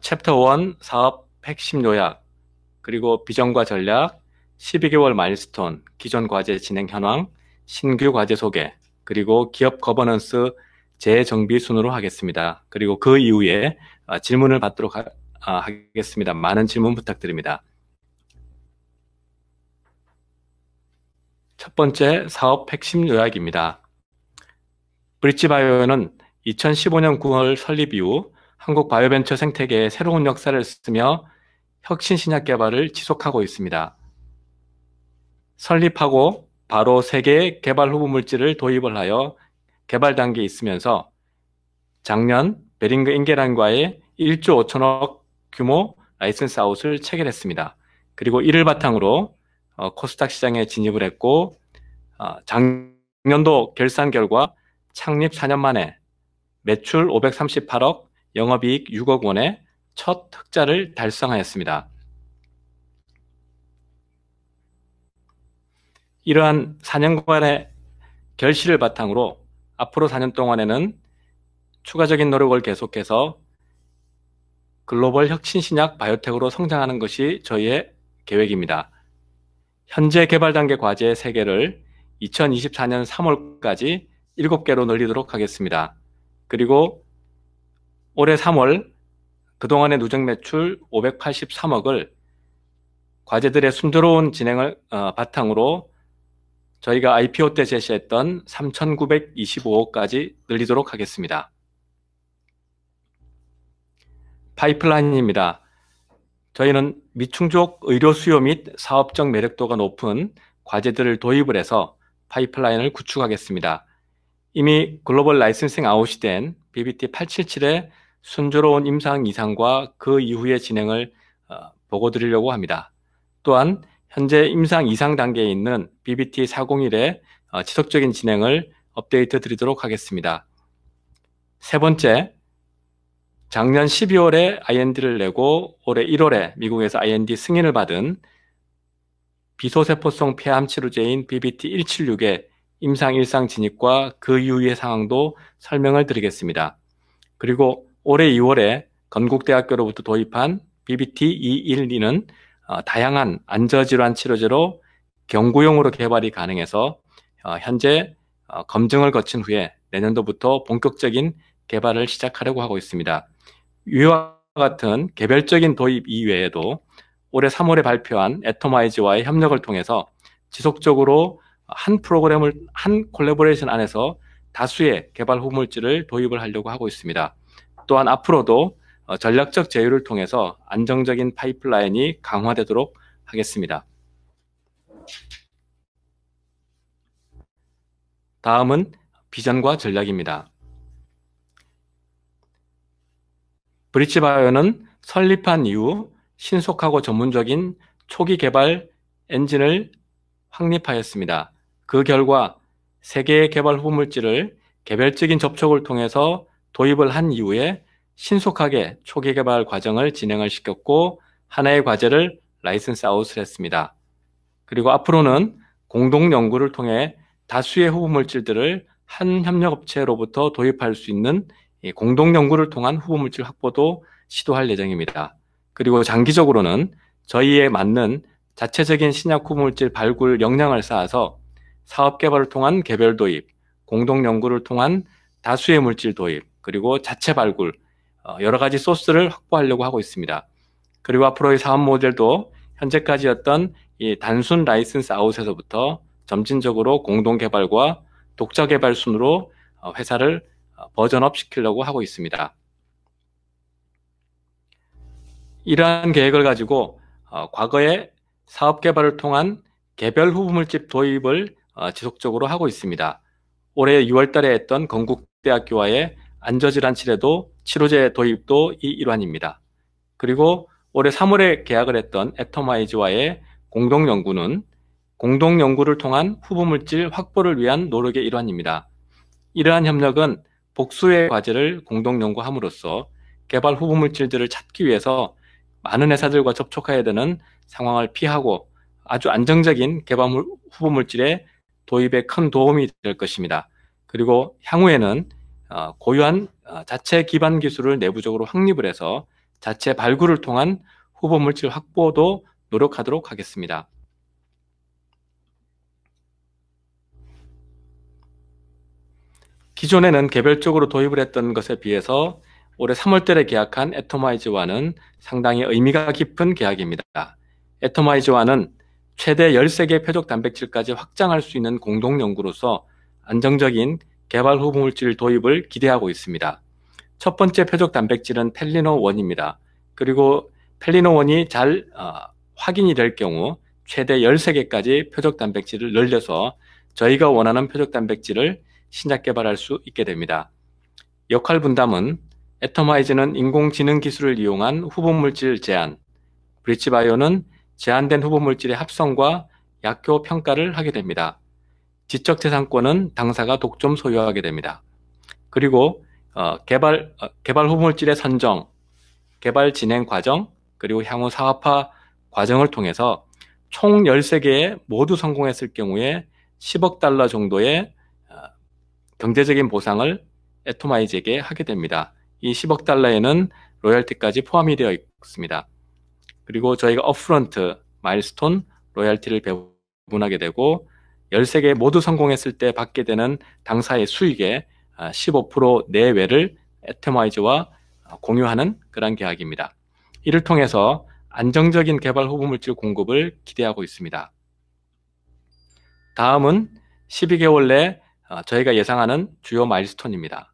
챕터 1 사업 핵심 요약, 그리고 비전과 전략, 12개월 마일스톤, 기존 과제 진행 현황, 신규 과제 소개, 그리고 기업 거버넌스 재정비 순으로 하겠습니다. 그리고 그 이후에 질문을 받도록 하겠습니다. 많은 질문 부탁드립니다. 첫 번째 사업 핵심 요약입니다. 브릿지바이오는 2015년 9월 설립 이후 한국 바이오벤처 생태계의 새로운 역사를 쓰며 혁신 신약 개발을 지속하고 있습니다. 설립하고 바로 3개의 개발 후보 물질을 도입을 하여 개발 단계에 있으면서 작년 베링거 인게란과의 1조 5천억 규모 라이선스 아웃을 체결했습니다. 그리고 이를 바탕으로 코스닥 시장에 진입을 했고 작년도 결산 결과 창립 4년 만에 매출 538억, 영업이익 6억 원의 첫 흑자를 달성하였습니다. 이러한 4년간의 결실을 바탕으로 앞으로 4년 동안에는 추가적인 노력을 계속해서 글로벌 혁신신약 바이오텍으로 성장하는 것이 저희의 계획입니다. 현재 개발 단계 과제 3개를 2024년 3월까지 7개로 늘리도록 하겠습니다. 그리고 올해 3월 그동안의 누적 매출 583억을 과제들의 순조로운 진행을 바탕으로 저희가 IPO 때 제시했던 3,925억까지 늘리도록 하겠습니다. 파이프라인입니다. 저희는 미충족 의료 수요 및 사업적 매력도가 높은 과제들을 도입을 해서 파이프라인을 구축하겠습니다. 이미 글로벌 라이선싱 아웃이 된 BBT877의 순조로운 임상 이상과 그 이후의 진행을 보고 드리려고 합니다. 또한 현재 임상 이상 단계에 있는 BBT401의 지속적인 진행을 업데이트 드리도록 하겠습니다. 세 번째, 작년 12월에 IND를 내고 올해 1월에 미국에서 IND 승인을 받은 비소세포성 폐암 치료제인 BBT176의 임상 일상 진입과 그 이후의 상황도 설명을 드리겠습니다. 그리고 올해 2월에 건국대학교로부터 도입한 BBT212는 다양한 안저질환 치료제로 경구용으로 개발이 가능해서 현재 검증을 거친 후에 내년도부터 본격적인 개발을 시작하려고 하고 있습니다. 이와 같은 개별적인 도입 이외에도 올해 3월에 발표한 애토마이즈와의 협력을 통해서 지속적으로 한 프로그램을, 한 콜래보레이션 안에서 다수의 개발 후물질을 도입을 하려고 하고 있습니다. 또한 앞으로도 전략적 제휴를 통해서 안정적인 파이프라인이 강화되도록 하겠습니다. 다음은 비전과 전략입니다. 브릿지바이오는 설립한 이후 신속하고 전문적인 초기 개발 엔진을 확립하였습니다. 그 결과 3개의 개발 후물질을 개별적인 접촉을 통해서 도입을 한 이후에 신속하게 초기 개발 과정을 진행을 시켰고 하나의 과제를 라이선스 아웃을 했습니다. 그리고 앞으로는 공동 연구를 통해 다수의 후보물질들을 한 협력업체로부터 도입할 수 있는 공동 연구를 통한 후보물질 확보도 시도할 예정입니다. 그리고 장기적으로는 저희에 맞는 자체적인 신약 후보물질 발굴 역량을 쌓아서 사업 개발을 통한 개별 도입, 공동 연구를 통한 다수의 물질 도입, 그리고 자체 발굴, 여러 가지 소스를 확보하려고 하고 있습니다. 그리고 앞으로의 사업 모델도 현재까지였던 이 단순 라이선스 아웃에서부터 점진적으로 공동 개발과 독자 개발 순으로 회사를 버전업 시키려고 하고 있습니다. 이러한 계획을 가지고 과거에 사업 개발을 통한 개별 후보물질 도입을 지속적으로 하고 있습니다. 올해 6월 달에 했던 건국대학교와의 안저질환 치료제 도입도 이 일환입니다. 그리고 올해 3월에 계약을 했던 애토마이즈와의 공동연구는 공동연구를 통한 후보물질 확보를 위한 노력의 일환입니다. 이러한 협력은 복수의 과제를 공동연구함으로써 개발 후보물질들을 찾기 위해서 많은 회사들과 접촉해야 되는 상황을 피하고 아주 안정적인 개발 후보물질의 도입에 큰 도움이 될 것입니다. 그리고 향후에는 고유한 자체 기반 기술을 내부적으로 확립을 해서 자체 발굴을 통한 후보 물질 확보도 노력하도록 하겠습니다. 기존에는 개별적으로 도입을 했던 것에 비해서 올해 3월달에 계약한 애토마이즈와는 상당히 의미가 깊은 계약입니다. 애토마이즈와는 최대 13개 표적 단백질까지 확장할 수 있는 공동 연구로서 안정적인 개발 후보 물질 도입을 기대하고 있습니다. 첫 번째 표적 단백질은 펠리노1입니다. 그리고 펠리노1이 잘 확인이 될 경우 최대 13개까지 표적 단백질을 늘려서 저희가 원하는 표적 단백질을 신약 개발할 수 있게 됩니다. 역할 분담은 애토마이즈는 인공지능 기술을 이용한 후보물질 제안, 브리치바이오는 제한된 후보물질의 합성과 약효 평가를 하게 됩니다. 지적재산권은 당사가 독점 소유하게 됩니다. 그리고 개발 후보물질의 선정, 개발 진행 과정, 그리고 향후 사업화 과정을 통해서 총 13개에 모두 성공했을 경우에 10억 달러 정도의 경제적인 보상을 애토마이즈에게 하게 됩니다. 이 10억 달러에는 로열티까지 포함이 되어 있습니다. 그리고 저희가 업프런트, 마일스톤, 로열티를 배분하게 되고 13개 모두 성공했을 때 받게 되는 당사의 수익의 15% 내외를 애토마이즈와 공유하는 그런 계약입니다. 이를 통해서 안정적인 개발 후보물질 공급을 기대하고 있습니다. 다음은 12개월 내 저희가 예상하는 주요 마일스톤입니다.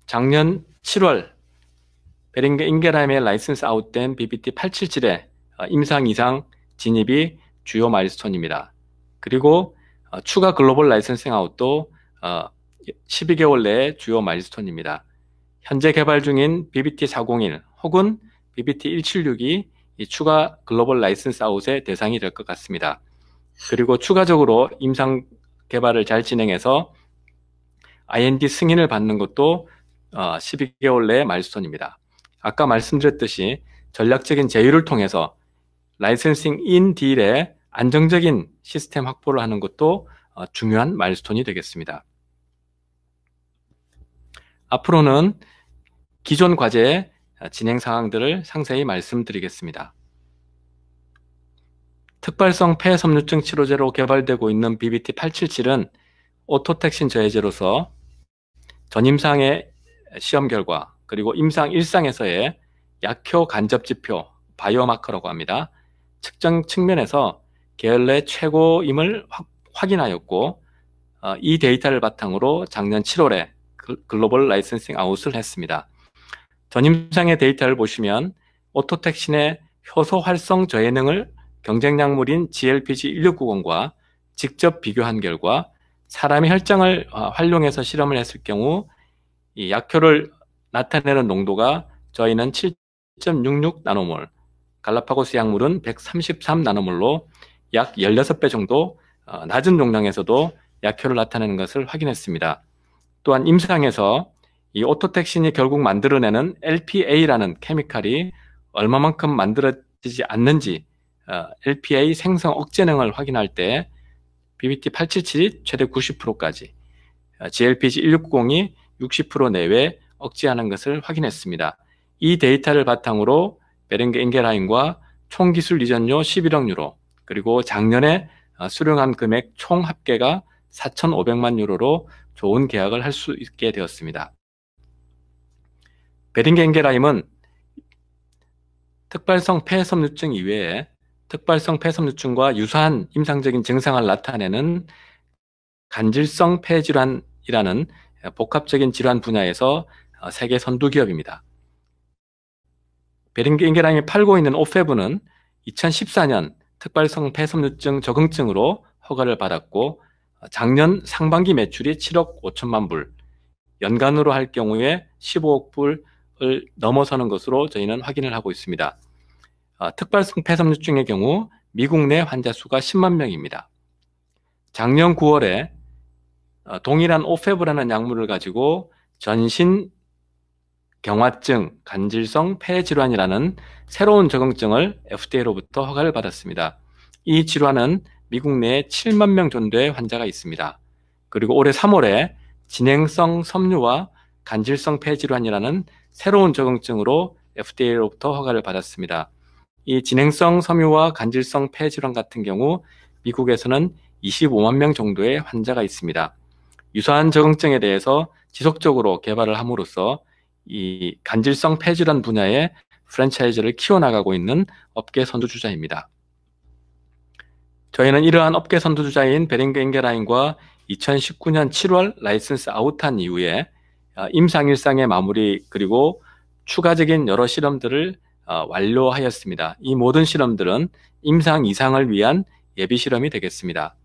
작년 7월 베링게 인게라임에 라이선스 아웃된 BBT877의 임상 이상 진입이 주요 마일스톤입니다. 그리고 추가 글로벌 라이선싱 아웃도 12개월 내에 주요 마일스톤입니다. 현재 개발 중인 BBT401 혹은 BBT176이 이 추가 글로벌 라이선스 아웃의 대상이 될 것 같습니다. 그리고 추가적으로 임상 개발을 잘 진행해서 IND 승인을 받는 것도 12개월 내의 마일스톤입니다. 아까 말씀드렸듯이 전략적인 제휴를 통해서 라이선싱 인 딜에 안정적인 시스템 확보를 하는 것도 중요한 마일스톤이 되겠습니다. 앞으로는 기존 과제의 진행 사항들을 상세히 말씀드리겠습니다. 특발성 폐섬유증 치료제로 개발되고 있는 BBT877은 오토택신 저해제로서 전임상의 시험 결과 그리고 임상 1상에서의 약효 간접지표 바이오마커라고 합니다. 측정 측면에서 계열 내 최고임을 확인하였고 이 데이터를 바탕으로 작년 7월에 글로벌 라이선싱 아웃을 했습니다. 전임상의 데이터를 보시면 오토택신의 효소 활성 저해능을 경쟁약물인 GLPG1690과 직접 비교한 결과 사람의 혈장을 활용해서 실험을 했을 경우 이 약효를 나타내는 농도가 저희는 7.66 나노몰, 갈라파고스 약물은 133 나노몰로 약 16배 정도 낮은 용량에서도 약효를 나타내는 것을 확인했습니다. 또한 임상에서 이 오토택신이 결국 만들어내는 LPA라는 케미칼이 얼마만큼 만들어지지 않는지 LPA 생성 억제능을 확인할 때 BBT877이 최대 90%까지, GLPG1690이 60% 내외 억제하는 것을 확인했습니다. 이 데이터를 바탕으로 베링게 인게라임과 총기술 이전료 11억 유로, 그리고 작년에 수령한 금액 총 합계가 4,500만 유로로 좋은 계약을 할 수 있게 되었습니다. 베링게 인게라임은 특발성 폐섬유증 이외에 특발성 폐섬유증과 유사한 임상적인 증상을 나타내는 간질성 폐질환이라는 복합적인 질환 분야에서 세계 선두 기업입니다. 베링게 인게라임이 팔고 있는 오페브는 2014년 특발성 폐섬유증 적응증으로 허가를 받았고 작년 상반기 매출이 7억 5천만 불, 연간으로 할 경우에 15억 불을 넘어서는 것으로 저희는 확인을 하고 있습니다. 특발성 폐섬유증의 경우 미국 내 환자 수가 10만 명입니다. 작년 9월에 동일한 오페브라는 약물을 가지고 전신 경화증, 간질성 폐질환이라는 새로운 적응증을 FDA로부터 허가를 받았습니다. 이 질환은 미국 내에 7만 명 정도의 환자가 있습니다. 그리고 올해 3월에 진행성 섬유와 간질성 폐질환이라는 새로운 적응증으로 FDA로부터 허가를 받았습니다. 이 진행성 섬유와 간질성 폐질환 같은 경우 미국에서는 25만 명 정도의 환자가 있습니다. 유사한 적응증에 대해서 지속적으로 개발을 함으로써 이 간질성 폐질환 분야의 프랜차이즈를 키워나가고 있는 업계 선두주자입니다. 저희는 이러한 업계 선두주자인 베링거 인게라인과 2019년 7월 라이선스 아웃한 이후에 임상일상의 마무리 그리고 추가적인 여러 실험들을 완료하였습니다. 이 모든 실험들은 임상 이상을 위한 예비 실험이 되겠습니다.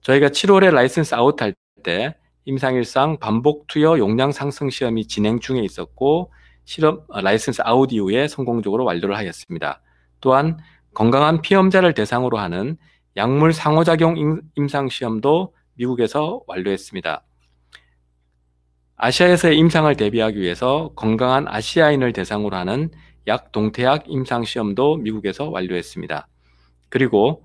저희가 7월에 라이선스 아웃할 때 임상일상 반복 투여 용량 상승 시험이 진행 중에 있었고 라이선스 아웃 이후에 성공적으로 완료를 하였습니다. 또한 건강한 피험자를 대상으로 하는 약물 상호작용 임상 시험도 미국에서 완료했습니다. 아시아에서의 임상을 대비하기 위해서 건강한 아시아인을 대상으로 하는 약동태약 임상 시험도 미국에서 완료했습니다. 그리고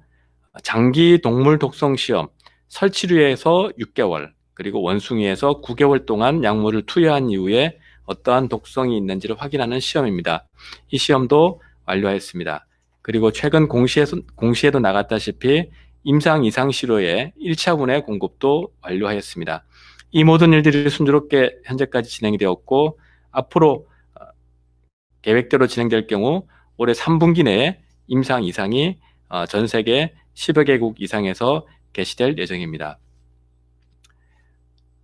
장기 동물 독성 시험, 설치류에서 6개월, 그리고 원숭이에서 9개월 동안 약물을 투여한 이후에 어떠한 독성이 있는지를 확인하는 시험입니다. 이 시험도 완료하였습니다. 그리고 최근 공시에도 나갔다시피 임상 이상 시료의 1차분의 공급도 완료하였습니다. 이 모든 일들이 순조롭게 현재까지 진행이 되었고 앞으로 계획대로 진행될 경우 올해 3분기 내에 임상 이상이 전 세계 10여 개국 이상에서 개시될 예정입니다.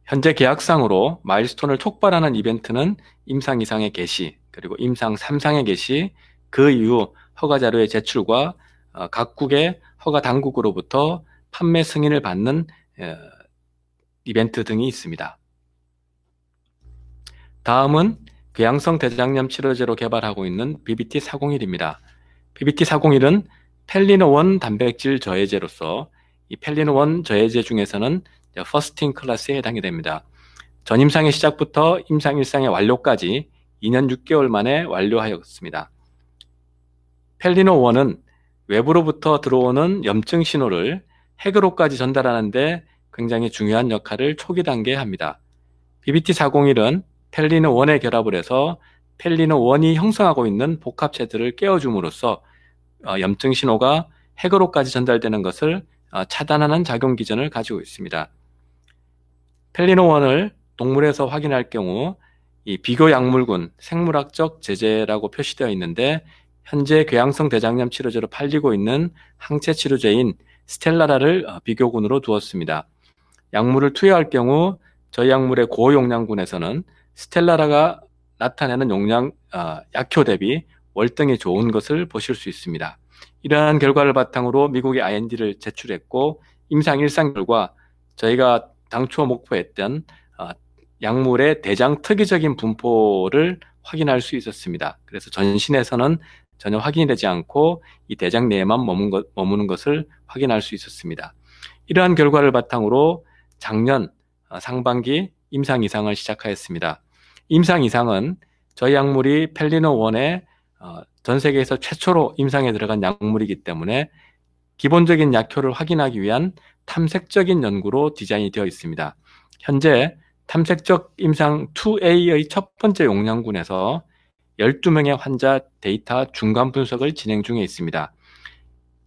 현재 계약상으로 마일스톤을 촉발하는 이벤트는 임상 이상의 개시, 그리고 임상 3상의 개시, 그 이후 허가 자료의 제출과 각국의 허가 당국으로부터 판매 승인을 받는 이벤트 등이 있습니다. 다음은 궤양성 대장염 치료제로 개발하고 있는 BBT-401입니다. BBT-401은 펠리노1 단백질 저해제로서 이 펠리노1 저해제 중에서는 퍼스트 인 클래스에 해당이 됩니다. 전임상의 시작부터 임상 1상의 완료까지 2년 6개월 만에 완료하였습니다. 펠리노1은 외부로부터 들어오는 염증 신호를 핵으로까지 전달하는데 굉장히 중요한 역할을 초기 단계에 합니다. BBT-401은 펠리노1에 결합을 해서 펠리노1이 형성하고 있는 복합체들을 깨워줌으로써 염증 신호가 핵으로까지 전달되는 것을 차단하는 작용 기전을 가지고 있습니다. 펠리노1을 동물에서 확인할 경우 이 비교 약물군 생물학적 제재라고 표시되어 있는데 현재 궤양성 대장염 치료제로 팔리고 있는 항체 치료제인 스텔라라를 비교군으로 두었습니다. 약물을 투여할 경우 저희 약물의 고용량군에서는 스텔라라가 나타내는 용량 약효 대비 월등히 좋은 것을 보실 수 있습니다. 이러한 결과를 바탕으로 미국의 IND를 제출했고 임상 1상 결과 저희가 당초 목표했던 약물의 대장 특이적인 분포를 확인할 수 있었습니다. 그래서 전신에서는 전혀 확인이 되지 않고 이 대장 내에만 머무는 것을 확인할 수 있었습니다. 이러한 결과를 바탕으로 작년 상반기 임상 이상을 시작하였습니다. 임상 이상은 저희 약물이 펠리노1에 전 세계에서 최초로 임상에 들어간 약물이기 때문에 기본적인 약효를 확인하기 위한 탐색적인 연구로 디자인이 되어 있습니다. 현재 탐색적 임상 2A의 첫 번째 용량군에서 12명의 환자 데이터 중간 분석을 진행 중에 있습니다.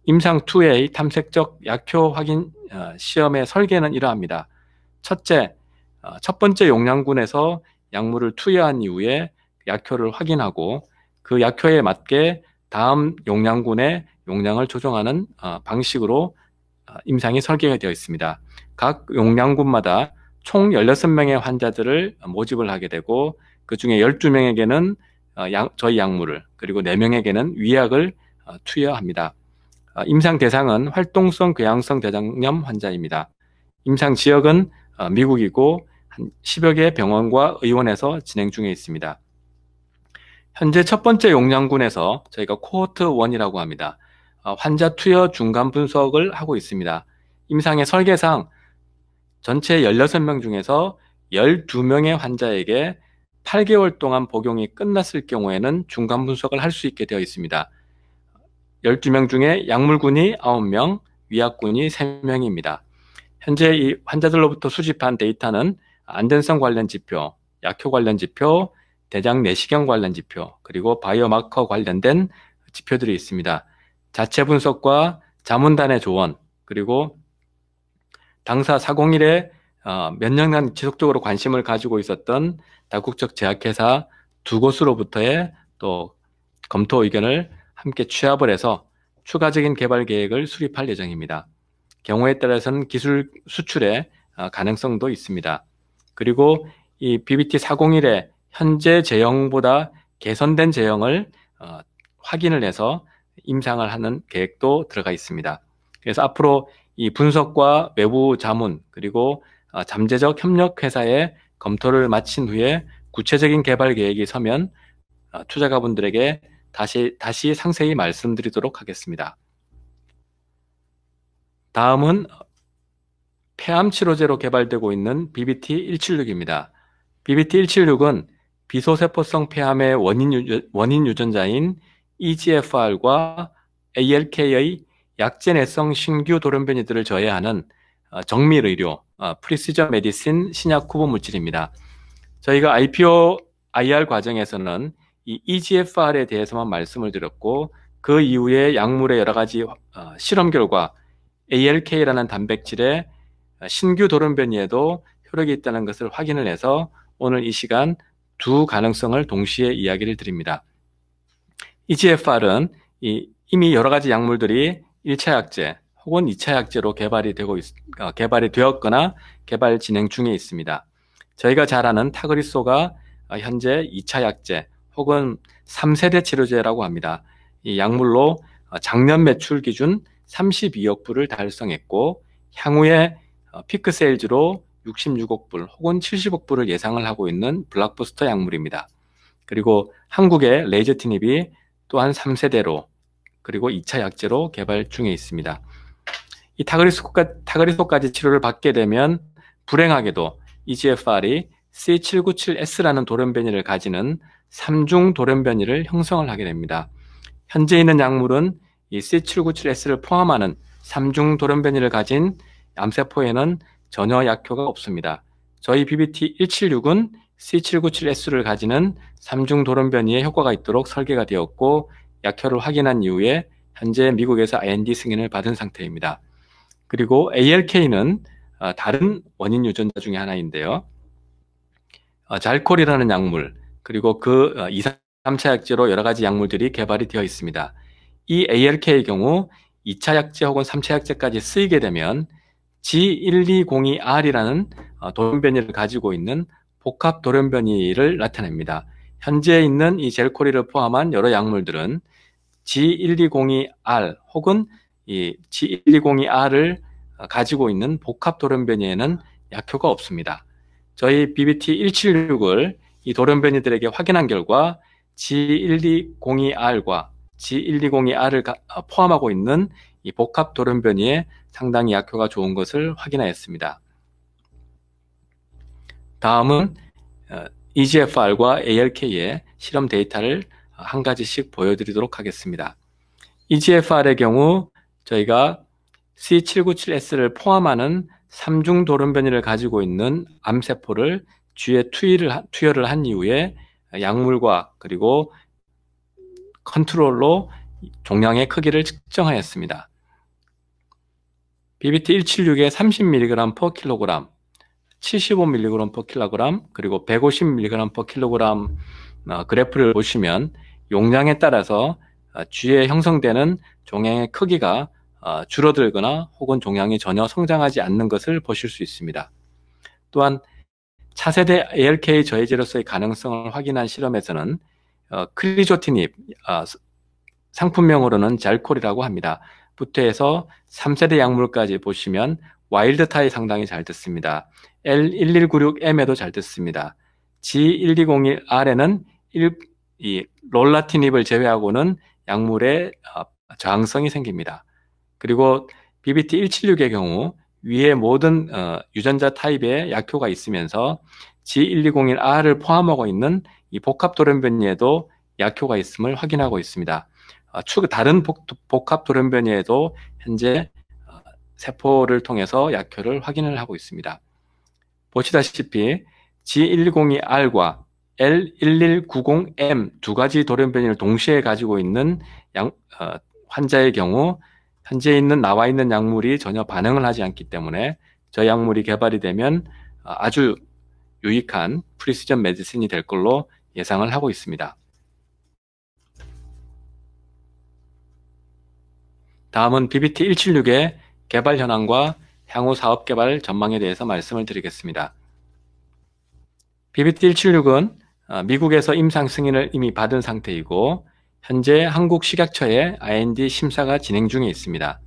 임상 2A 탐색적 약효 확인 시험의 설계는 이러합니다. 첫째, 첫 번째 용량군에서 약물을 투여한 이후에 약효를 확인하고 그 약효에 맞게 다음 용량군의 용량을 조정하는 방식으로 임상이 설계가 되어 있습니다. 각 용량군마다 총 16명의 환자들을 모집을 하게 되고 그 중에 12명에게는 저희 약물을 그리고 4명에게는 위약을 투여합니다. 임상 대상은 활동성 궤양성 대장염 환자입니다. 임상 지역은 미국이고 한 10여 개 병원과 의원에서 진행 중에 있습니다. 현재 첫 번째 용량군에서 저희가 코호트 1이라고 합니다. 환자 투여 중간 분석을 하고 있습니다. 임상의 설계상 전체 16명 중에서 12명의 환자에게 8개월 동안 복용이 끝났을 경우에는 중간 분석을 할 수 있게 되어 있습니다. 12명 중에 약물군이 9명, 위약군이 3명입니다. 현재 이 환자들로부터 수집한 데이터는 안전성 관련 지표, 약효 관련 지표, 대장 내시경 관련 지표, 그리고 바이오마커 관련된 지표들이 있습니다. 자체 분석과 자문단의 조언, 그리고 당사 401에 몇 년간 지속적으로 관심을 가지고 있었던 다국적 제약회사 두 곳으로부터의 또 검토 의견을 함께 취합을 해서 추가적인 개발 계획을 수립할 예정입니다. 경우에 따라서는 기술 수출의 가능성도 있습니다. 그리고 이 BBT401의 현재 제형보다 개선된 제형을 확인을 해서 임상을 하는 계획도 들어가 있습니다. 그래서 앞으로 이 분석과 외부 자문 그리고 잠재적 협력 회사의 검토를 마친 후에 구체적인 개발 계획이 서면 투자가분들에게 다시 상세히 말씀드리도록 하겠습니다. 다음은 폐암 치료제로 개발되고 있는 BBT176입니다. BBT176은 비소세포성 폐암의 원인 유전자인 EGFR과 ALK의 약제내성 신규 돌연변이들을 저해하는 정밀의료, 프리시전 메디신 신약 후보 물질입니다. 저희가 IPO IR 과정에서는 이 EGFR에 대해서만 말씀을 드렸고 그 이후에 약물의 여러 가지 실험 결과 ALK라는 단백질의 신규 돌연변이에도 효력이 있다는 것을 확인을 해서 오늘 이 시간 두 가능성을 동시에 이야기를 드립니다. EGFR은 이미 여러 가지 약물들이 1차 약제 혹은 2차 약제로 개발이 되었거나 개발 진행 중에 있습니다. 저희가 잘 아는 타그리소가 현재 2차 약제 혹은 3세대 치료제라고 합니다. 이 약물로 작년 매출 기준 32억 불을 달성했고 향후에 피크 세일즈로 66억 불 혹은 70억 불을 예상을 하고 있는 블록버스터 약물입니다. 그리고 한국의 레이저티닙이 또한 3세대로 그리고 2차 약제로 개발 중에 있습니다. 이 타그리소까지 치료를 받게 되면 불행하게도 EGFR이 C797S라는 돌연변이를 가지는 3중 돌연변이를 형성을 하게 됩니다. 현재 있는 약물은 이 C797S를 포함하는 3중 돌연변이를 가진 암세포에는 전혀 약효가 없습니다. 저희 BBT176은 C797S를 가지는 3중 돌연변이에 효과가 있도록 설계가 되었고 약효를 확인한 이후에 현재 미국에서 IND 승인을 받은 상태입니다. 그리고 ALK는 다른 원인 유전자 중에 하나인데요. 잘콜이라는 약물 그리고 그 2, 3차 약제로 여러 가지 약물들이 개발이 되어 있습니다. 이 ALK의 경우 2차 약제 혹은 3차 약제까지 쓰이게 되면 G1202R이라는 돌연변이를 가지고 있는 복합 돌연변이를 나타냅니다. 현재 있는 이 젤코리를 포함한 여러 약물들은 G1202R 혹은 이 G1202R을 가지고 있는 복합 돌연변이에는 약효가 없습니다. 저희 BBT176을 이 돌연변이들에게 확인한 결과 G1202R과 G1202R을 포함하고 있는 이 복합 돌연변이에 상당히 약효가 좋은 것을 확인하였습니다. 다음은 EGFR과 ALK의 실험 데이터를 한 가지씩 보여드리도록 하겠습니다. EGFR의 경우 저희가 C797S를 포함하는 3중 돌연변이를 가지고 있는 암세포를 쥐에 투여를 한 이후에 약물과 그리고 컨트롤로 종양의 크기를 측정하였습니다. BBT176의 30mg/kg, 75mg/kg, 그리고 150mg/kg 그래프를 보시면 용량에 따라서 쥐에 형성되는 종양의 크기가 줄어들거나 혹은 종양이 전혀 성장하지 않는 것을 보실 수 있습니다. 또한 차세대 ALK 저해제로서의 가능성을 확인한 실험에서는 크리조티닙, 상품명으로는 잘콜이라고 합니다. 부터해서 3세대 약물까지 보시면 와일드타입 상당히 잘 듣습니다. L1196M에도 잘 듣습니다. G1201R에는 이 롤라티닙을 제외하고는 약물의 저항성이 생깁니다. 그리고 BBT176의 경우 위에 모든 유전자 타입에 약효가 있으면서 G1201R을 포함하고 있는 이 복합 돌연변이에도 약효가 있음을 확인하고 있습니다. 다른 복합 돌연변이에도 현재 세포를 통해서 약효를 확인을 하고 있습니다. 보시다시피 G112R과 L1190M 두 가지 돌연변이를 동시에 가지고 있는 환자의 경우 현재 나와 있는 약물이 전혀 반응을 하지 않기 때문에 저 약물이 개발이 되면 아주 유익한 프리시전 메디슨이 될 걸로 예상을 하고 있습니다. 다음은 BBT176의 개발 현황과 향후 사업 개발 전망에 대해서 말씀을 드리겠습니다. BBT176은 미국에서 임상 승인을 이미 받은 상태이고 현재 한국식약처의 IND 심사가 진행 중에 있습니다.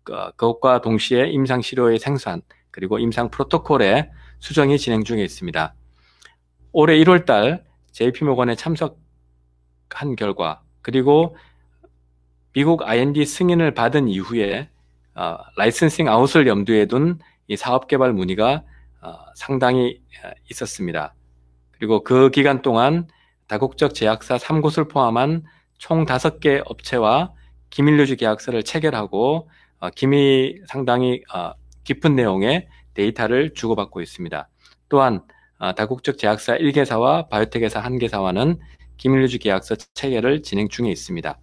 그것과 동시에 임상 시료의 생산 그리고 임상 프로토콜의 수정이 진행 중에 있습니다. 올해 1월달 JP모건에 참석한 결과 그리고 미국 IND 승인을 받은 이후에 라이선싱 아웃을 염두에 둔 이 사업개발 문의가 상당히 있었습니다. 그리고 그 기간 동안 다국적 제약사 3곳을 포함한 총 5개 업체와 기밀유지 계약서를 체결하고 상당히 깊은 내용의 데이터를 주고받고 있습니다. 또한 다국적 제약사 1개사와 바이오텍회사 1개사와는 기밀유지 계약서 체결을 진행 중에 있습니다.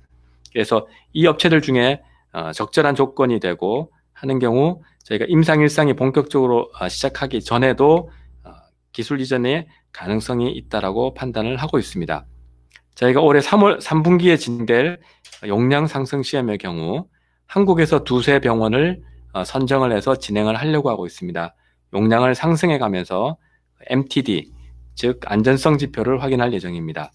그래서 이 업체들 중에 적절한 조건이 되고 하는 경우 저희가 임상일상이 본격적으로 시작하기 전에도 기술 이전의 가능성이 있다라고 판단을 하고 있습니다. 저희가 올해 3분기에 진행될 용량 상승 시험의 경우 한국에서 2세 병원을 선정을 해서 진행을 하려고 하고 있습니다. 용량을 상승해 가면서 MTD, 즉 안전성 지표를 확인할 예정입니다.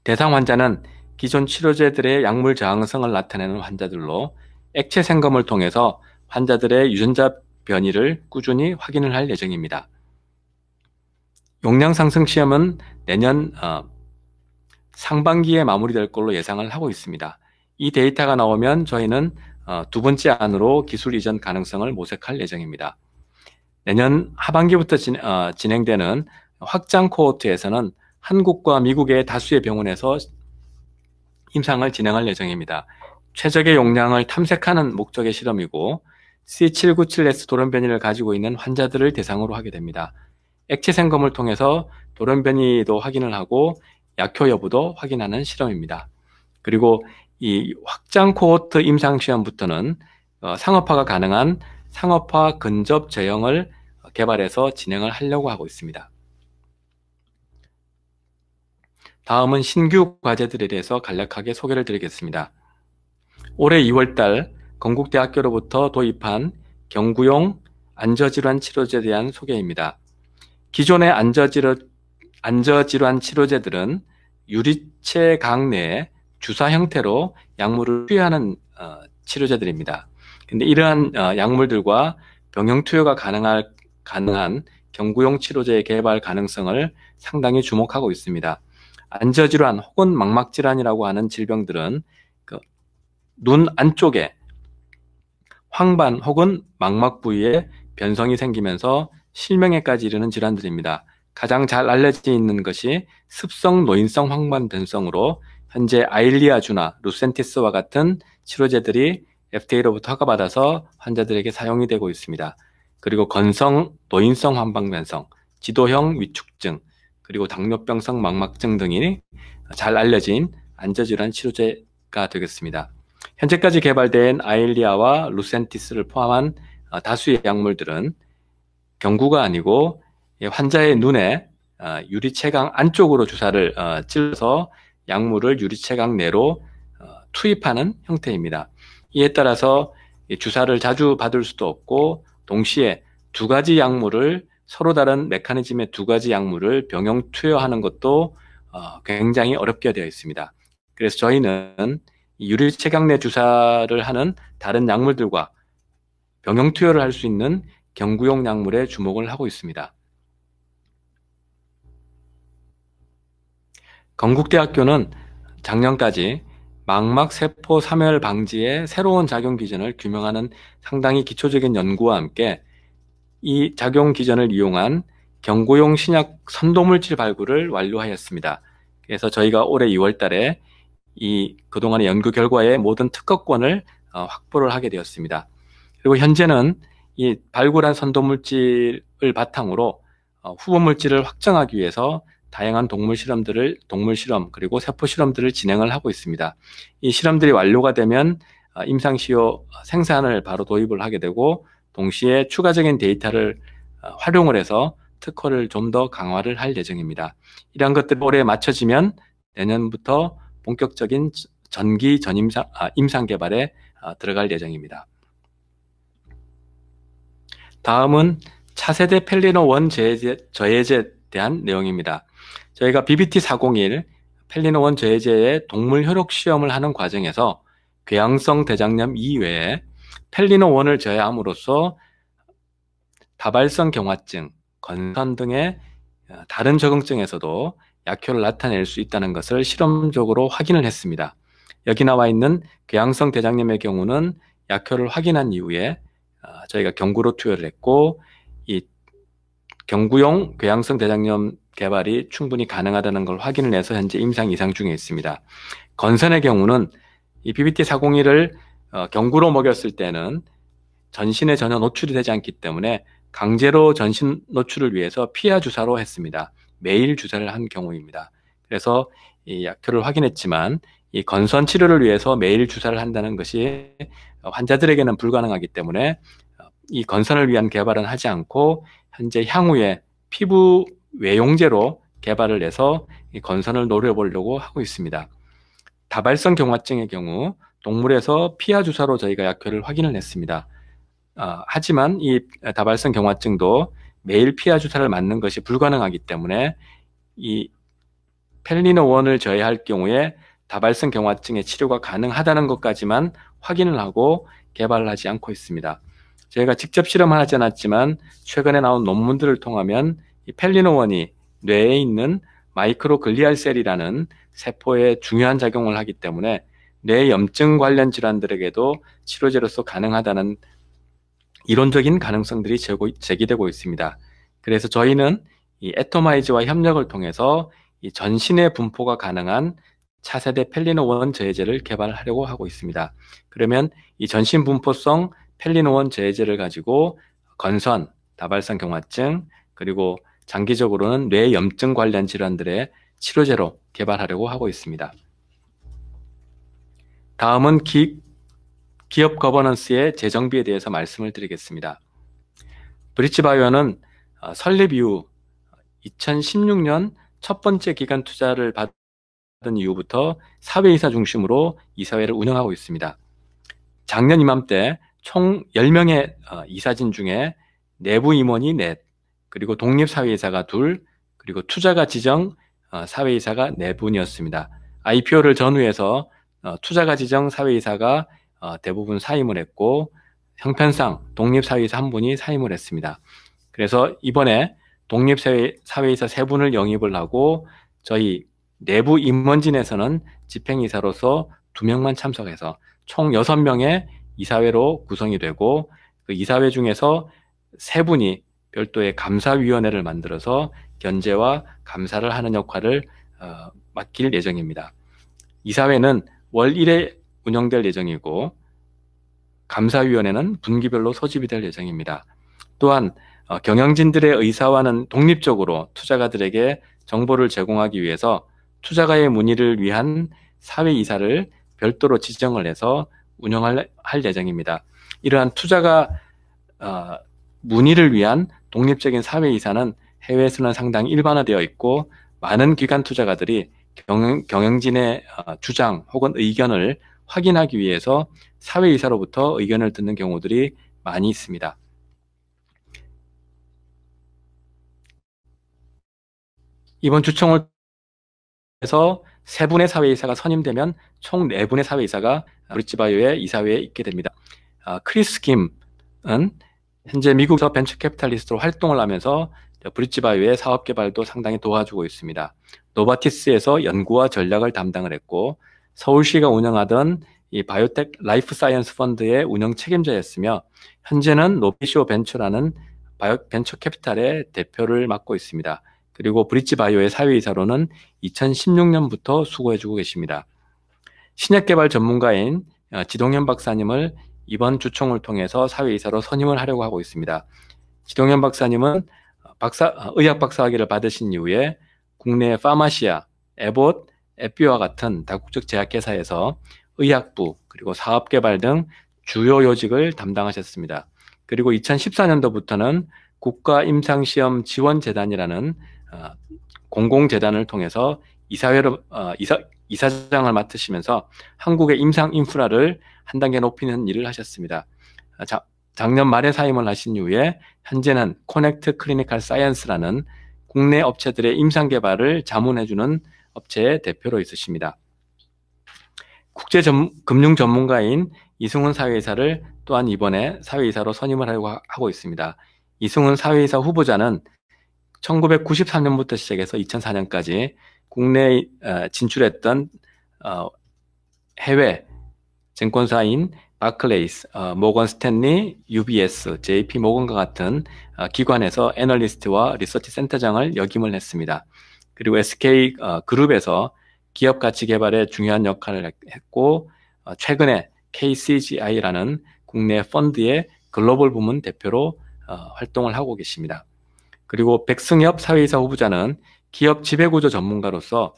대상 환자는 기존 치료제들의 약물 저항성을 나타내는 환자들로 액체 생검을 통해서 환자들의 유전자 변이를 꾸준히 확인을 할 예정입니다. 용량 상승 시험은 내년 상반기에 마무리될 걸로 예상을 하고 있습니다. 이 데이터가 나오면 저희는 두 번째 안으로 기술 이전 가능성을 모색할 예정입니다. 내년 하반기부터 진행되는 확장 코호트에서는 한국과 미국의 다수의 병원에서 임상을 진행할 예정입니다. 최적의 용량을 탐색하는 목적의 실험이고 C797S 돌연변이를 가지고 있는 환자들을 대상으로 하게 됩니다. 액체 생검을 통해서 돌연변이도 확인을 하고 약효 여부도 확인하는 실험입니다. 그리고 이 확장 코호트 임상 시험부터는 상업화가 가능한 상업화 근접 제형을 개발해서 진행을 하려고 하고 있습니다. 다음은 신규 과제들에 대해서 간략하게 소개를 드리겠습니다. 올해 2월달 건국대학교로부터 도입한 경구용 안저질환 치료제에 대한 소개입니다. 기존의 안저질환 치료제들은 유리체 강 내에 주사 형태로 약물을 투여하는 치료제들입니다. 근데 이러한 약물들과 병용 투여가 가능한 경구용 치료제의 개발 가능성을 상당히 주목하고 있습니다. 안저질환 혹은 망막질환이라고 하는 질병들은 눈 안쪽에 황반 혹은 망막 부위에 변성이 생기면서 실명에까지 이르는 질환들입니다. 가장 잘 알려져 있는 것이 습성 노인성 황반 변성으로 현재 아일리아주나 루센티스와 같은 치료제들이 FDA로부터 허가받아서 환자들에게 사용이 되고 있습니다. 그리고 건성 노인성 황반 변성, 지도형 위축증, 그리고 당뇨병성 망막증 등이 잘 알려진 안저질환 치료제가 되겠습니다. 현재까지 개발된 아일리아와 루센티스를 포함한 다수의 약물들은 경구가 아니고 환자의 눈에 유리체강 안쪽으로 주사를 찔러서 약물을 유리체강 내로 투입하는 형태입니다. 이에 따라서 주사를 자주 받을 수도 없고 동시에 두 가지 약물을 서로 다른 메커니즘의 두 가지 약물을 병용 투여하는 것도 굉장히 어렵게 되어 있습니다. 그래서 저희는 유리체강 내 주사를 하는 다른 약물들과 병용 투여를 할 수 있는 경구용 약물에 주목을 하고 있습니다. 건국대학교는 작년까지 망막세포 사멸 방지의 새로운 작용 기전을 규명하는 상당히 기초적인 연구와 함께 이 작용 기전을 이용한 경구용 신약 선도물질 발굴을 완료하였습니다. 그래서 저희가 올해 2월 달에 그동안의 연구 결과의 모든 특허권을 확보를 하게 되었습니다. 그리고 현재는 이 발굴한 선도물질을 바탕으로 후보 물질을 확정하기 위해서 다양한 동물 실험 그리고 세포 실험들을 진행을 하고 있습니다. 이 실험들이 완료가 되면 임상시효 생산을 바로 도입을 하게 되고 동시에 추가적인 데이터를 활용을 해서 특허를 좀 더 강화를 할 예정입니다. 이러한 것들이 올해 마쳐지면 내년부터 본격적인 전기 임상 개발에 들어갈 예정입니다. 다음은 차세대 펠리노1 저해제에 대한 내용입니다. 저희가 BBT401 펠리노1 저해제의 동물 효력 시험을 하는 과정에서 궤양성 대장염 이외에 펠리노1을 저해함으로써 다발성 경화증, 건선 등의 다른 적응증에서도 약효를 나타낼 수 있다는 것을 실험적으로 확인을 했습니다. 여기 나와 있는 궤양성 대장염의 경우는 약효를 확인한 이후에 저희가 경구로 투여를 했고 이 경구용 궤양성 대장염 개발이 충분히 가능하다는 걸 확인을 해서 현재 임상 이상 중에 있습니다. 건선의 경우는 이 BBT401을 경구로 먹였을 때는 전신에 전혀 노출이 되지 않기 때문에 강제로 전신 노출을 위해서 피하 주사로 했습니다. 매일 주사를 한 경우입니다. 그래서 이 약효를 확인했지만 이 건선 치료를 위해서 매일 주사를 한다는 것이 환자들에게는 불가능하기 때문에 이 건선을 위한 개발은 하지 않고 현재 향후에 피부 외용제로 개발을 해서 이 건선을 노려보려고 하고 있습니다. 다발성 경화증의 경우 동물에서 피하 주사로 저희가 약효를 확인을 했습니다. 하지만 이 다발성 경화증도 매일 피하 주사를 맞는 것이 불가능하기 때문에 이 펠리노1을 저해할 경우에 다발성 경화증의 치료가 가능하다는 것까지만 확인을 하고 개발을 하지 않고 있습니다. 저희가 직접 실험을 하지 않았지만 최근에 나온 논문들을 통하면 이 펠리노1이 뇌에 있는 마이크로글리알셀이라는 세포에 중요한 작용을 하기 때문에 뇌 염증 관련 질환들에게도 치료제로서 가능하다는 이론적인 가능성들이 제기되고 있습니다. 그래서 저희는 이 애토마이즈와 협력을 통해서 이 전신의 분포가 가능한 차세대 펠리노1 저해제를 개발하려고 하고 있습니다. 그러면 이 전신 분포성 펠리노1 저해제를 가지고 건선, 다발성 경화증, 그리고 장기적으로는 뇌 염증 관련 질환들의 치료제로 개발하려고 하고 있습니다. 다음은 기업 거버넌스의 재정비에 대해서 말씀을 드리겠습니다. 브릿지바이오는 설립 이후 2016년 첫 번째 기관 투자를 받은 이후부터 사회이사 중심으로 이사회를 운영하고 있습니다. 작년 이맘때 총 10명의 이사진 중에 내부 임원이 넷, 그리고 독립사회이사가 둘, 그리고 투자가 지정 사회이사가 4분이었습니다. IPO를 전후해서 투자가 지정 사회이사가 대부분 사임을 했고 형편상 독립사회이사 1분이 사임을 했습니다. 그래서 이번에 독립사회이사 3분을 영입을 하고 저희 내부 임원진에서는 집행이사로서 2명만 참석해서 총 6명의 이사회로 구성이 되고 그 이사회 중에서 3분이 별도의 감사위원회를 만들어서 견제와 감사를 하는 역할을 맡길 예정입니다. 이사회는 월 1회 운영될 예정이고 감사위원회는 분기별로 소집이 될 예정입니다. 또한 경영진들의 의사와는 독립적으로 투자가들에게 정보를 제공하기 위해서 투자가의 문의를 위한 사회이사를 별도로 지정을 해서 운영할 예정입니다. 이러한 투자가 문의를 위한 독립적인 사회이사는 해외에서는 상당히 일반화되어 있고 많은 기관 투자가들이 경영진의 주장 혹은 의견을 확인하기 위해서 사회이사로부터 의견을 듣는 경우들이 많이 있습니다. 이번 주총을 통해서 3분의 사회이사가 선임되면 총 4분의 사회이사가 브릿지바이오의 이사회에 있게 됩니다. 크리스 김은 현재 미국에서 벤처 캐피탈리스트로 활동을 하면서 브릿지바이오의 사업 개발도 상당히 도와주고 있습니다. 노바티스에서 연구와 전략을 담당을 했고 서울시가 운영하던 이 바이오텍 라이프 사이언스 펀드의 운영 책임자였으며 현재는 노비쇼 벤처라는 벤처 캐피탈의 대표를 맡고 있습니다. 그리고 브릿지바이오의 사회이사로는 2016년부터 수고해주고 계십니다. 신약개발 전문가인 지동현 박사님을 이번 주총을 통해서 사회이사로 선임을 하려고 하고 있습니다. 지동현 박사님은 의학 박사학위를 받으신 이후에 국내 파마시아, 에봇, 에삐와 같은 다국적 제약회사에서 의학부 그리고 사업개발 등 주요 요직을 담당하셨습니다. 그리고 2014년도부터는 국가임상시험지원재단이라는 공공재단을 통해서 이사장을 맡으시면서 한국의 임상 인프라를 한 단계 높이는 일을 하셨습니다. 작년 말에 사임을 하신 이후에 현재는 코넥트 클리니컬 사이언스라는 국내 업체들의 임상 개발을 자문해주는 업체의 대표로 있으십니다. 금융 전문가인 이승훈 사회이사를 또한 이번에 사회이사로 선임을 하고 있습니다. 이승훈 사회이사 후보자는 1993년부터 시작해서 2004년까지 국내에 진출했던 해외 증권사인 바클레이스, 모건 스탠리, UBS, JP 모건과 같은 기관에서 애널리스트와 리서치 센터장을 역임을 했습니다. 그리고 SK 그룹에서 기업 가치 개발에 중요한 역할을 했고 최근에 KCGI라는 국내 펀드의 글로벌 부문 대표로 활동을 하고 계십니다. 그리고 백승엽 사회이사 후보자는 기업 지배구조 전문가로서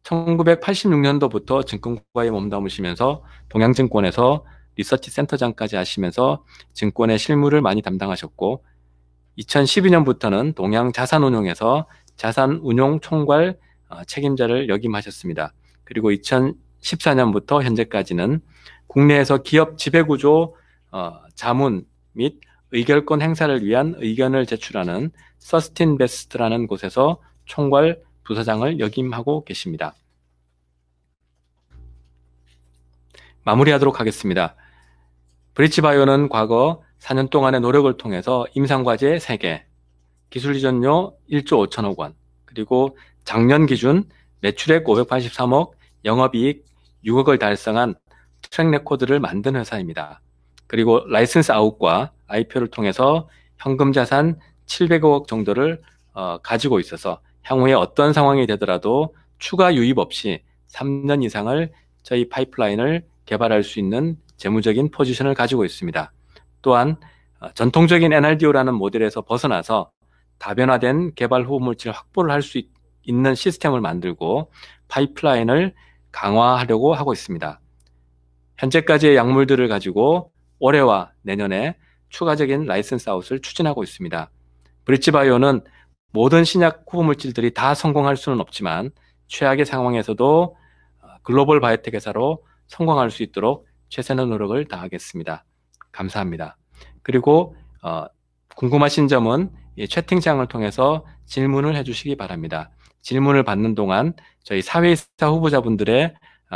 1986년도부터 증권가에 몸담으시면서 동양증권에서 리서치 센터장까지 하시면서 증권의 실무를 많이 담당하셨고 2012년부터는 동양자산운용에서 자산운용총괄 책임자를 역임하셨습니다. 그리고 2014년부터 현재까지는 국내에서 기업 지배구조 자문 및 의결권 행사를 위한 의견을 제출하는 서스틴베스트라는 곳에서 총괄 부서장을 역임하고 계십니다. 마무리하도록 하겠습니다. 브리치바이오는 과거 4년 동안의 노력을 통해서 임상과제 3개, 기술이전료 1조 5천억 원, 그리고 작년 기준 매출액 583억, 영업이익 6억을 달성한 트랙 레코드를 만든 회사입니다. 그리고 라이센스 아웃과 IPO를 통해서 현금 자산 700억 정도를 가지고 있어서 향후에 어떤 상황이 되더라도 추가 유입 없이 3년 이상을 저희 파이프라인을 개발할 수 있는 재무적인 포지션을 가지고 있습니다. 또한 전통적인 NRDO라는 모델에서 벗어나서 다변화된 개발 후 물질 확보를 할 수 있는 시스템을 만들고 파이프라인을 강화하려고 하고 있습니다. 현재까지의 약물들을 가지고 올해와 내년에 추가적인 라이센스 아웃을 추진하고 있습니다. 브리치바이오는 모든 신약 후보 물질들이 다 성공할 수는 없지만 최악의 상황에서도 글로벌 바이오텍 회사로 성공할 수 있도록 최선의 노력을 다하겠습니다. 감사합니다. 그리고 궁금하신 점은 이 채팅창을 통해서 질문을 해주시기 바랍니다. 질문을 받는 동안 저희 사회이사 후보자분들의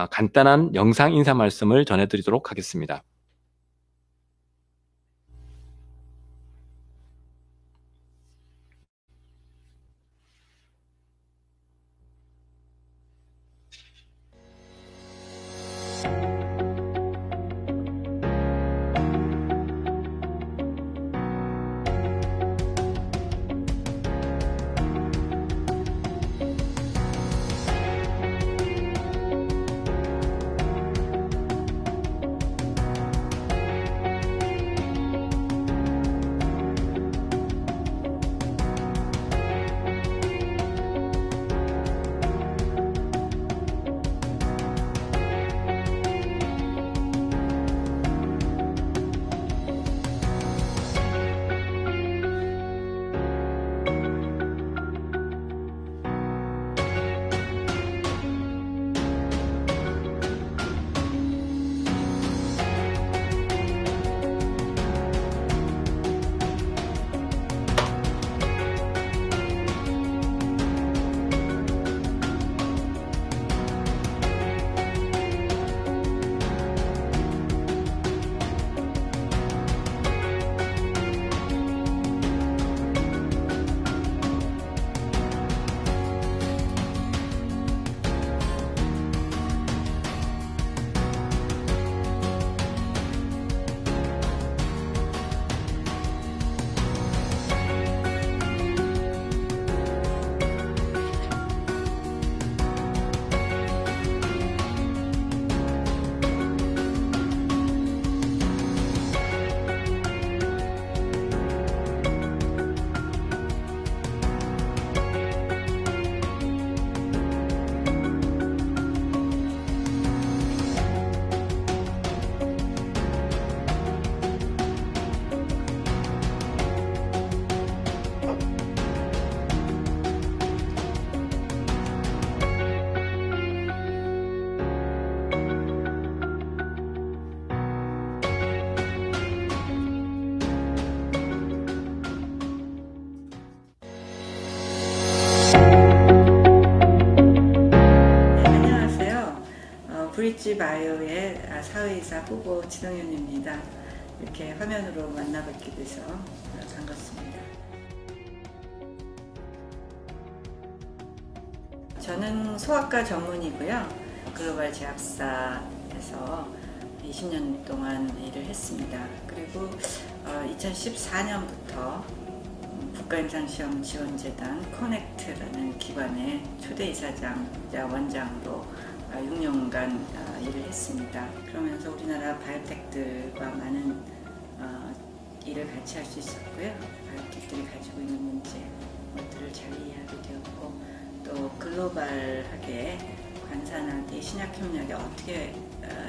간단한 영상 인사 말씀을 전해드리도록 하겠습니다. 브릿지바이오의 사회이사 후보 지동현입니다. 이렇게 화면으로 만나뵙게 돼서 반갑습니다. 저는 소아과 전문이고요. 글로벌 제약사에서 20년 동안 일을 했습니다. 그리고 2014년부터 국가임상시험지원재단 커넥트라는 기관의 초대이사장자 원장으로 6년간 일을 했습니다. 그러면서 우리나라 바이오텍들과 많은 일을 같이 할 수 있었고요. 바이오텍들이 가지고 있는 문제, 것들을 잘 이해하게 되었고, 또 글로벌하게 관산하게 신약 협력에 어떻게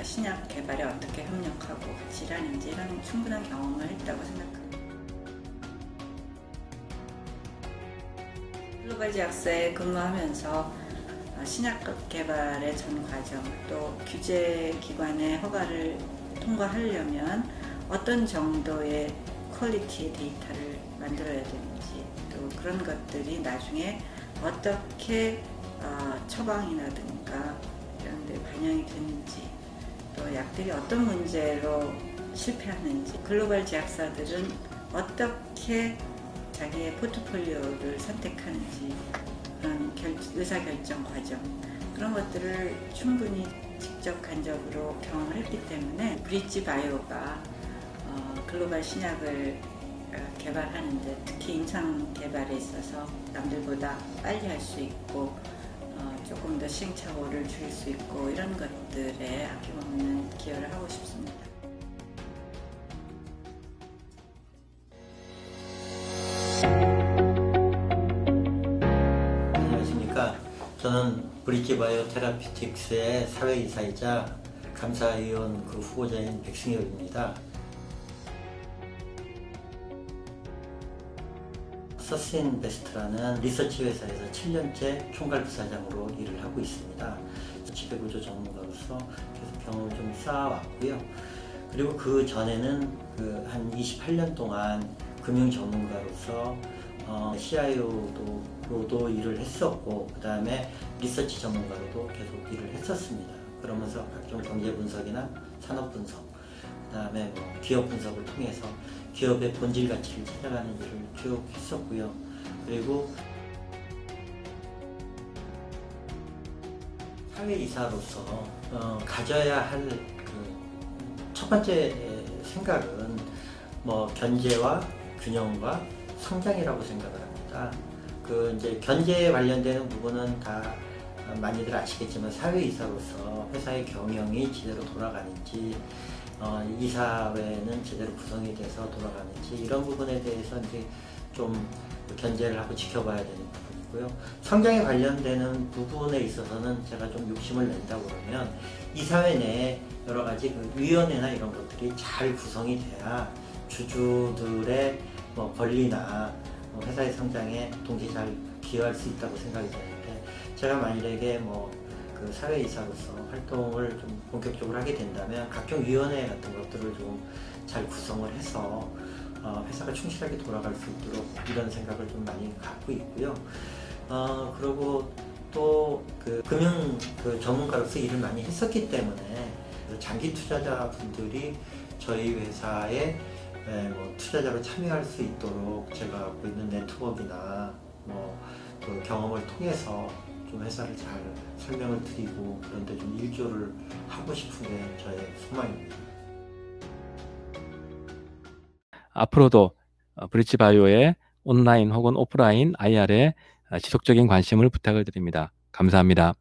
신약 개발에 어떻게 협력하고 같이 일하는지 이런 충분한 경험을 했다고 생각합니다. 글로벌 제약사에 근무하면서 신약 개발의 전 과정, 또 규제 기관의 허가를 통과하려면 어떤 정도의 퀄리티의 데이터를 만들어야 되는지, 또 그런 것들이 나중에 어떻게 처방이라든가 이런 데 반영이 되는지, 또 약들이 어떤 문제로 실패하는지, 글로벌 제약사들은 어떻게 자기의 포트폴리오를 선택하는지, 그런 의사결정 과정, 그런 것들을 충분히 직접 간접으로 경험을 했기 때문에 브릿지바이오가 글로벌 신약을 개발하는데, 특히 임상 개발에 있어서 남들보다 빨리 할 수 있고 조금 더 시행착오를 줄일 수 있고, 이런 것들에 아낌없는 기여를 하고 싶습니다. 안녕하십니까. 저는 브릿지바이오 테라피틱스의 사회이사이자 감사위원 후보자인 백승엽입니다. 서스인베스트라는 리서치 회사에서 7년째 총괄 부사장으로 일을 하고 있습니다. 지배구조 전문가로서 계속 경험을 좀 쌓아왔고요. 그리고 그 전에는 한 28년 동안 금융 전문가로서 CIO로도 일을 했었고, 그 다음에 리서치 전문가로도 계속 일을 했었습니다. 그러면서 각종 경제 분석이나 산업 분석, 그 다음에 기업 분석을 통해서 기업의 본질 가치를 찾아가는 일을 쭉 했었고요. 그리고 사회이사로서 가져야 할 첫 번째 생각은 견제와 균형과 성장이라고 생각을 합니다. 이제 견제에 관련되는 부분은 다 많이들 아시겠지만, 사회이사로서 회사의 경영이 제대로 돌아가는지, 이사회는 제대로 구성이 돼서 돌아가는지, 이런 부분에 대해서 이제 좀 견제를 하고 지켜봐야 되는 부분이고요. 성장에 관련되는 부분에 있어서는 제가 좀 욕심을 낸다 그러면, 이사회 내에 여러 가지 위원회나 이런 것들이 잘 구성이 돼야 주주들의 권리나 회사의 성장에 동시에 잘 기여할 수 있다고 생각이 되는데, 제가 만약에 사회이사로서 활동을 좀 본격적으로 하게 된다면 각종 위원회 같은 것들을 좀 잘 구성을 해서 회사가 충실하게 돌아갈 수 있도록 이런 생각을 좀 많이 갖고 있고요. 그리고 또 금융 전문가로서 일을 많이 했었기 때문에 장기 투자자분들이 저희 회사에 투자자로 참여할 수 있도록 제가 갖고 있는 네트워크나 경험을 통해서 좀 회사를 잘 설명을 드리고, 그런데 좀 일조를 하고 싶은 게 저의 소망입니다. 앞으로도 브릿지바이오의 온라인 혹은 오프라인 IR에 지속적인 관심을 부탁을 드립니다. 감사합니다.